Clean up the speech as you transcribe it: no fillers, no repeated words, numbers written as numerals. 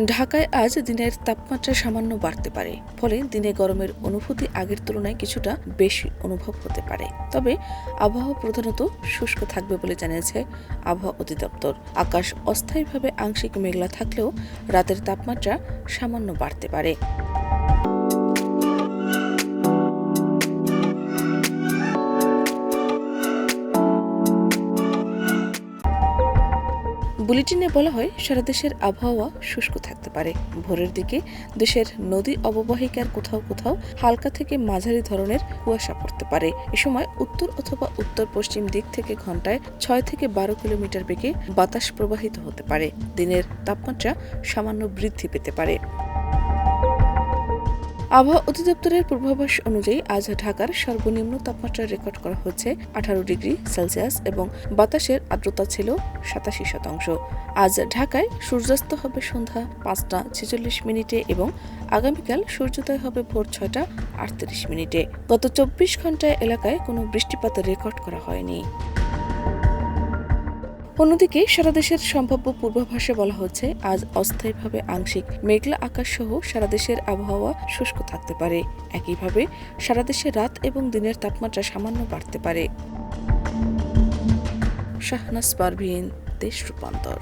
ঢাকায় আজ দিনের তাপমাত্রা সামান্য বাড়তে পারে, ফলে দিনে গরমের অনুভূতি আগের তুলনায় কিছুটা বেশি অনুভব হতে পারে। তবে আবহাওয়া প্রধানত শুষ্ক থাকবে বলে জানিয়েছে আবহাওয়া অধিদপ্তর। আকাশ অস্থায়ীভাবে আংশিক মেঘলা থাকলেও রাতের তাপমাত্রা সামান্য বাড়তে পারে। বুলেটিনে বলা হয়, সারা দেশের আবহাওয়া শুষ্ক থাকতে পারে। ভোরের দিকে দেশের নদী অববাহিকার কোথাও কোথাও হালকা থেকে মাঝারি ধরনের কুয়াশা পড়তে পারে। এ সময় উত্তর অথবা উত্তর পশ্চিম দিক থেকে ঘন্টায় 6 থেকে 12 কিলোমিটার বেগে বাতাস প্রবাহিত হতে পারে। দিনের তাপমাত্রা সামান্য বৃদ্ধি পেতে পারে। আবহাওয়া অধিদপ্তরের পূর্বাভাস অনুযায়ী আজ ঢাকার সর্বনিম্ন তাপমাত্রা রেকর্ড করা হচ্ছে 18 ডিগ্রি সেলসিয়াস এবং বাতাসের আর্দ্রতা ছিল 87%। আজ ঢাকায় সূর্যাস্ত হবে সন্ধ্যা 5টা 46 এবং আগামীকাল সূর্যোদয় হবে ভোর 6টা 38। গত 24 ঘন্টায় এলাকায় কোনো বৃষ্টিপাত রেকর্ড করা হয়নি। অন্যদিকে সারা দেশের সম্ভাব্য পূর্বাভাসে বলা হচ্ছে, আজ অস্থায়ীভাবে আংশিক মেঘলা আকাশ সহ সারা দেশের আবহাওয়া শুষ্ক থাকতে পারে। একইভাবে সারা দেশে রাত এবং দিনের তাপমাত্রা সামান্য বাড়তে পারে। শাহনাজ পারভীন, দেশ রূপান্তর।